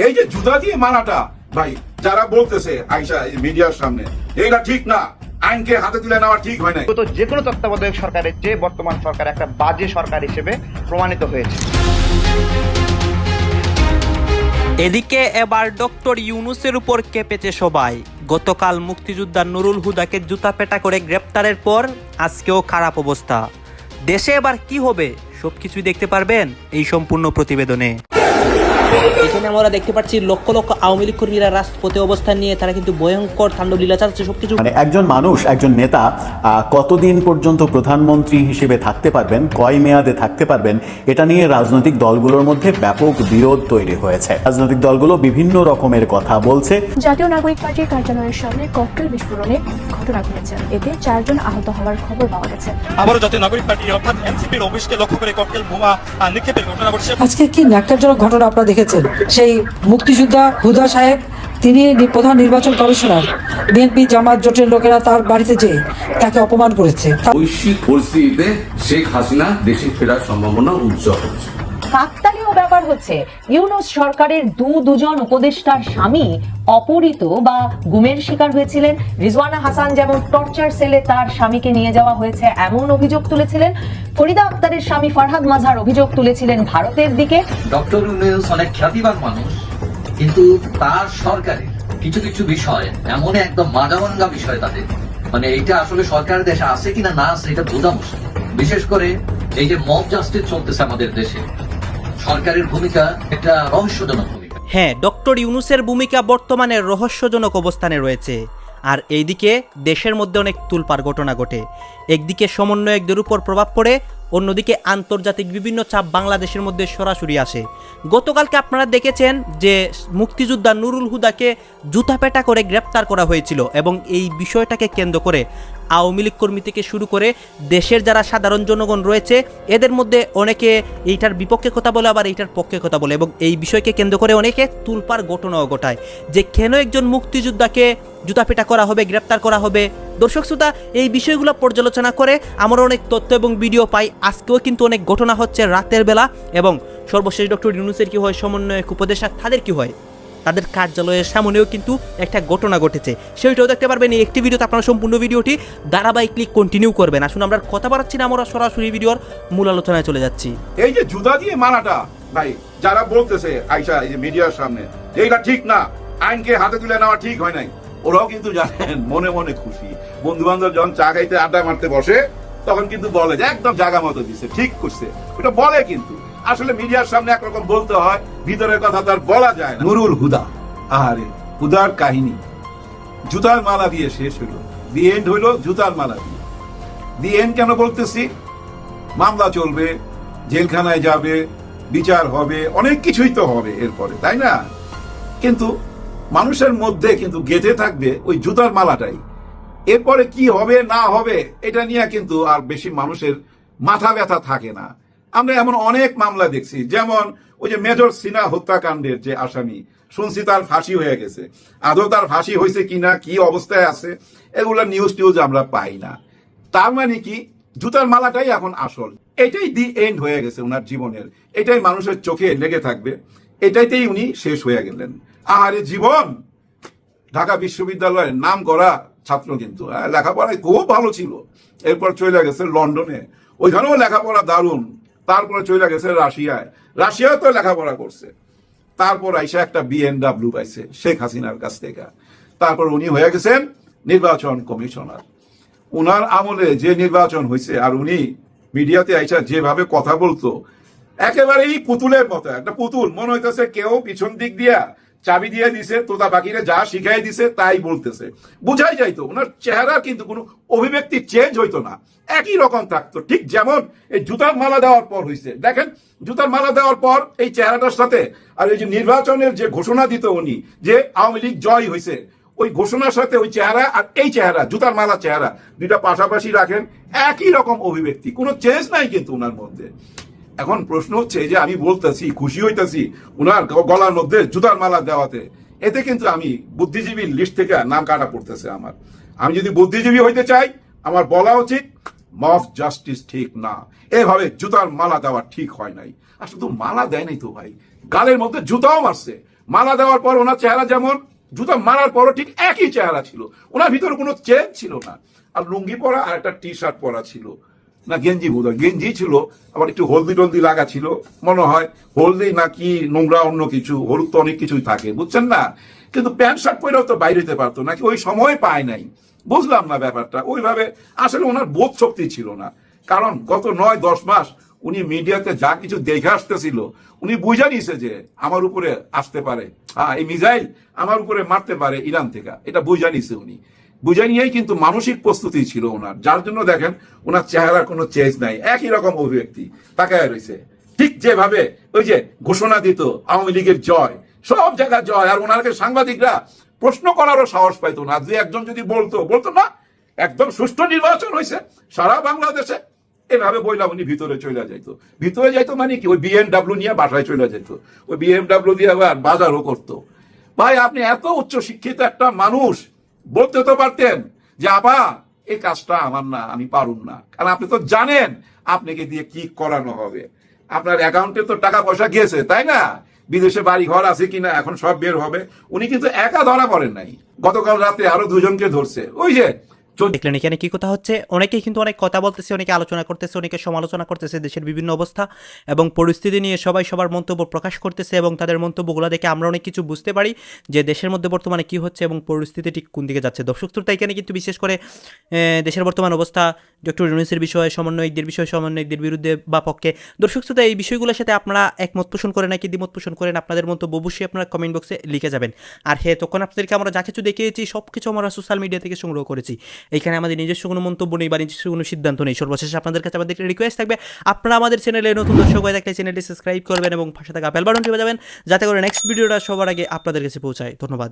এই যে জুতা দিয়ে মারাটা ভাই যারা বলতেছে আইসা মিডিয়ার সামনে এইটা ঠিক না, আইনকে হাতে তুলে নেওয়া ঠিক হয় না। তো যে কোনো তত্ত্বাবধায়ক সরকারের চেয়ে বর্তমান সরকার একটা বাজে সরকার হিসেবে প্রমাণিত হয়েছে। এদিকে এবার ডক্টর ইউনূসের উপর কেঁপেছে সবাই। গতকাল মুক্তিযোদ্ধা নুরুল হুদাকে জুতা পেটা করে গ্রেপ্তারের পর আজকেও খারাপ অবস্থা। দেশে এবার কি হবে সবকিছুই দেখতে পারবেন এই সম্পূর্ণ প্রতিবেদনে। এখানে আমরা দেখতে পাচ্ছি লক্ষ লক্ষ আওয়ামী লীগ কর্মীরা রাজপথে অবস্থান নিয়ে তারা কিন্তু ভয়ঙ্কর তাণ্ডব লীলা চালাচ্ছে সবকিছু। মানে একজন মানুষ, একজন নেতা কতদিন পর্যন্ত প্রধানমন্ত্রী হিসেবে থাকতে পারবেন, কয় মেয়াদে থাকতে পারবেন, এটা নিয়ে রাজনৈতিক দলগুলোর মধ্যে ব্যাপক বিরোধ তৈরি হয়েছে। রাজনৈতিক দলগুলো বিভিন্ন রকমের কথা বলছে। জাতীয় নাগরিক পার্টির কার্যালয়ের সামনে ককটেল বিস্ফোরণে ঘটনা ঘটেছে, এতে 4 জন আহত হওয়ার খবর পাওয়া গেছে। আবারও জাতীয় নাগরিক পার্টি অর্থাৎ এনসিপির অফিসকে লক্ষ্য করে ককটেল বোমা নিক্ষেপের ঘটনা ঘটছে। আজকে কি ন্যাক্কারজনক ঘটনা আপনারা দেখেছেন। সেই মুক্তিযোদ্ধা হুদা সাহেব, তিনি প্রধান নির্বাচন কমিশনার, বিএনপি জামাত জোটের লোকেরা তার বাড়িতে যেয়ে তাকে অপমান করেছে। বৈশ্বিক পরিস্থিতিতে শেখ হাসিনা দেশে ফেরার সম্ভাবনা উজ্জ্বল হচ্ছে। কাকতালীয় ব্যাপার হচ্ছে ইউনূস সরকারের দুজন উপদেষ্টার স্বামী অপহৃত বা গুমের শিকার হয়েছিলেন। রিজওয়ানা হাসান যেমন টর্চার সেলে তার স্বামীকে নিয়ে যাওয়া হয়েছে এমন অভিযোগ তুলেছিলেন, ফরিদা আক্তারের স্বামী ফারহাদ মাজহার অভিযোগ তুলেছিলেন ভারতের দিকে। ডক্টর ইউনূস অনেক খ্যাতিমান মানুষ, কিন্তু তার সরকারে কিছু কিছু বিষয় এমন একদম মাঝামাঙ্গা বিষয় তাদের, মানে এটা আসলে সরকারের দেশে আছে কিনা না আছে এটা বোঝা মুশকিল। বিশেষ করে এই যে মব জাস্টিস চলতেছে আমাদের দেশে, সরকারের ভূমিকা একটা রহস্যজনক ভূমিকা। হ্যাঁ, ডক্টর ইউনূসের ভূমিকা বর্তমানে রহস্যজনক অবস্থানে রয়েছে। আর এইদিকে দেশের মধ্যে অনেক তুলপাড় ঘটনা ঘটে। একদিকে সমন্বয়কদের উপর প্রভাব পড়ে, অন্যদিকে আন্তর্জাতিক বিভিন্ন চাপ বাংলাদেশের মধ্যে সরাসরি আসে। গতকালকে আপনারা দেখেছেন যে মুক্তিযোদ্ধা নুরুল হুদাকে জুতাপেটা করে গ্রেপ্তার করা হয়েছিল, এবং এই বিষয়টাকে কেন্দ্র করে আওয়ামী লীগ কর্মী থেকে শুরু করে দেশের যারা সাধারণ জনগণ রয়েছে এদের মধ্যে অনেকে এইটার বিপক্ষে কথা বলে, আবার এইটার পক্ষে কথা বলে, এবং এই বিষয়কে কেন্দ্র করে অনেকে তুলপাড় ঘটনাও ঘটায় যে কেন একজন মুক্তিযোদ্ধাকে জুতাপেটা করা হবে, গ্রেপ্তার করা হবে। দর্শক শ্রোতা, এই বিষয়গুলো পর্যালোচনা করে আমরা অনেক তথ্য এবং ভিডিও পাই। আজকেও কিন্তু অনেক ঘটনা হচ্ছে রাতের বেলা, এবং সর্বশেষ ডক্টর ইউনূসের কি হয়, সমন্বয়ক উপদেষ্টা তাদের কি হয়, তাদের কার্যালয়ের সামনেও কিন্তু একটা ঘটনা ঘটেছে, সেইটাও দেখতে পারবেন এই একটি ভিডিওতে। আপনারা সম্পূর্ণ ভিডিওটি ধারাবাহিকলি কন্টিনিউ করবেন। আসুন আমরা কথা বাড়াচ্ছি না, আমরা সরাসরি ভিডিওর মূল আলোচনায় চলে যাচ্ছি। এই যে জুতা দিয়ে মারাটা ভাই যারা বলতেছে আইসা এই যে মিডিয়ার সামনে এইটা ঠিক না, আইনকে হাতে তুলে নেওয়া ঠিক হয় নাই, ওরাও কিন্তু জানেন মনে মনে খুশি। বন্ধু বান্ধব যখন চা খাইতে আড্ডা মারতে বসে তখন কিন্তু বলে যে একদম জায়গা মতো দিছে, ঠিক করছে, ওটা বলে। কিন্তু আসলে মিডিয়ার সামনে একরকম বলতে হয়, ভিতরের কথা তার বলা যায় না। নুরুল হুদা, আরে হুদার কাহিনী জুতার মালা দিয়ে শেষ হইল। দি এন্ড হইল জুতার মালা দিয়ে। দি এন্ড কেন বলতেছি? মামলা চলবে, জেলখানায় যাবে, বিচার হবে, অনেক কিছুই তো হবে এরপরে, তাই না? কিন্তু মানুষের মধ্যে কিন্তু গেঁথে থাকবে ওই জুতার মালাটাই। এরপরে কি হবে না হবে এটা নিয়ে কিন্তু আর বেশি মানুষের মাথা ব্যথা থাকে না। আমরা এমন অনেক মামলা দেখছি, যেমন ওই যে মেজর সিনহা হত্যাকাণ্ডের যে আসামি, শুনছি তার ফাঁসি হয়ে গেছে। আদৌ তার ফাঁসি হয়েছে কিনা, কি অবস্থায় আছে, এগুলা নিউজ আমরা পাই না। তার মানে কি, জুতার মালাটাই এখন আসল। এটাই দি এন্ড হয়ে গেছে ওনার জীবনের, এটাই মানুষের চোখে লেগে থাকবে, এটাইতেই উনি শেষ হয়ে গেলেন। আহারে জীবন! ঢাকা বিশ্ববিদ্যালয়ের নাম করা ছাত্র, কিন্তু লেখাপড়ায় খুব ভালো ছিল। এরপর চলে গেছে লন্ডনে, ওইখানেও লেখাপড়া দারুণ। তারপরে চলে গেছে রাশিয়ায় তো লেখাপড়া করছে। তারপর আইসা একটা BMW পাইছে শেখ হাসিনার কাছ থেকে। তারপর উনি হয়ে গেছেন নির্বাচন কমিশনার। উনার আমলে যে নির্বাচন হয়েছে, আর উনি মিডিয়াতে আইসা যেভাবে কথা বলতো, একেবারেই পুতুলের মতো। একটা পুতুল মনে হইতেছে কেউ পিছন দিক দিয়া চাবি দিয়ে দিছে, তোতা পাখিরে যা শিখাই দিছে তাই বলতেছে। বুঝাই যাইতো ওনার চেহারা কিন্তু কোনো অভিব্যক্তি চেঞ্জ হইতো না, একই রকম থাকতো। ঠিক যেমন এই জুতার মালা দেওয়ার পর হয়েছে, দেখেন জুতার মালা দেওয়ার পর এই চেহারাটার সাথে আর এই যে নির্বাচনের যে ঘোষণা দিত উনি, যে আওয়ামী লীগ জয় হয়েছে, ওই ঘোষণার সাথে ওই চেহারা আর এই চেহারা, জুতার মালা চেহারা, দুইটা পাশাপাশি রাখেন, একই রকম অভিব্যক্তি, কোনো চেঞ্জ নাই কিন্তু ওনার মধ্যে। এখন প্রশ্ন হচ্ছে যে আমি বলতেছি, খুশি হইতেছি উনার গলার মধ্যে জুতার মালা দেওয়াতে, এতে কিন্তু আমি বুদ্ধিজীবী লিস্ট থেকে নাম কাটা পড়তেছে আমার। আমি যদি বুদ্ধিজীবী হইতে চাই, আমার বলা উচিত মব জাস্টিস ঠিক না, এভাবে জুতার মালা দেওয়া ঠিক হয় নাই। আর শুধু মালা দেয় নাই তো ভাই, গালের মধ্যে জুতাও মারছে। মালা দেওয়ার পর ওনার চেহারা যেমন, জুতা মারার পরও ঠিক একই চেহারা ছিল, ওনার ভিতরে কোনো চেঞ্জ ছিল না। আর লুঙ্গি পরা আর একটা টি শার্ট পরা ছিল, না গেঞ্জি বোধহয় গেঞ্জি ছিল, আবার একটু হলদি টলদি লাগা ছিল মনে হয়, হলদি নাকি নোংরা অন্য কিছু, হলুদ তো অনেক কিছুই থাকে বুঝছেন না, কিন্তু প্যান্ট শার্ট পরেও তো বাইরে যেতে পারতো নাকি ওই সময় পায় নাই, বুঝলাম না ব্যাপারটা। ওইভাবে আসলে ওনার বোধ শক্তি ছিল না, কারণ গত 9-10 মাস উনি মিডিয়াতে যা কিছু দেখে আসতেছিল, উনি বুঝা নিছে যে আমার উপরে আসতে পারে, এই মিসাইল আমার উপরে মারতে পারে ইরান থেকে, এটা বুঝা নিছে উনি। বুঝে নিয়েই কিন্তু মানসিক প্রস্তুতি ছিল ওনার, যার জন্য দেখেন ওনার চেহারার কোনো চেঞ্জ নাই, একই রকম অভিব্যক্তি তাকায় রয়েছে, ঠিক যেভাবে ওই যে ঘোষণা দিত আওয়ামী লীগের জয়, সব জায়গায় জয়, আর ওনাকে সাংবাদিকরা প্রশ্ন করারও সাহস পাইতো না। যে একজন যদি বলতো না একদম সুষ্ঠু নির্বাচন হয়েছে সারা বাংলাদেশে, এভাবে বইলা উনি ভিতরে চলে যাইতো মানে কি ওই BMW নিয়ে বাসায় চলে যেত, ওই BMW দিয়ে আবার বাজারও করতো। ভাই আপনি এত উচ্চ শিক্ষিত একটা মানুষ, বলতে তো পারতেন যে আপা এই কাজটা আমার না, আমি পারুম না, কারণ আপনি তো জানেন আপনাকে দিয়ে কি করানো হবে, আপনার অ্যাকাউন্টে তো টাকা পয়সা গিয়েছে তাই না, বিদেশে বাড়ি ঘর আছে কিনা এখন সব বের হবে। উনি কিন্তু একা ধরা পড়েন নাই, গতকাল রাতে আরো 2 জনকে ধরছে। ওই যে দেখলেন এখানে কি কথা হচ্ছে, অনেকেই কিন্তু অনেক কথা বলতেছে, অনেকে আলোচনা করতেছে, অনেকে সমালোচনা করতেছে দেশের বিভিন্ন অবস্থা এবং পরিস্থিতি নিয়ে সবাই সবার মন্তব্য প্রকাশ করতেছে, এবং তাদের মন্তব্যগুলো দেখে আমরা অনেক কিছু বুঝতে পারি যে দেশের মধ্যে বর্তমানে কি হচ্ছে এবং পরিস্থিতি ঠিক কোন দিকে যাচ্ছে। দর্শক শ্রোতা, এখানে কিন্তু বিশেষ করে দেশের বর্তমান অবস্থা, ডক্টর ইউনূসের বিষয়ে, সমন্বয়কদের বিরুদ্ধে বা পক্ষে, দর্শক শ্রোতা এই বিষয়গুলোর সাথে আপনারা একমত পোষণ করেন নাকি দ্বিমত পোষণ করেন, আপনাদের মন্তব্য অবশ্যই আপনারা কমেন্ট বক্সে লিখে যাবেন। আর হ্যাঁ, তখন আপনাদেরকে আমরা যা কিছু দেখিয়েছি সব কিছু আমরা সোশ্যাল মিডিয়া থেকে সংগ্রহ করেছি, এখানে আমাদের নিজস্ব কোনো মন্তব্য নেই বা নিজস্ব কোনো সিদ্ধান্ত নেই। সর্বশেষে আপনাদের কাছে আমাদের রিকোয়েস্ট থাকবে, আপনারা আমাদের চ্যানেলে নতুন দর্শক হয়ে থাকলে চ্যানেলটি সাবস্ক্রাইব করবেন এবং পাশে থাকা বেল বাটনটি বাজাবেন, যাতে করে নেক্সট ভিডিওটা সবার আগে আপনাদের কাছে পৌঁছায়। ধন্যবাদ।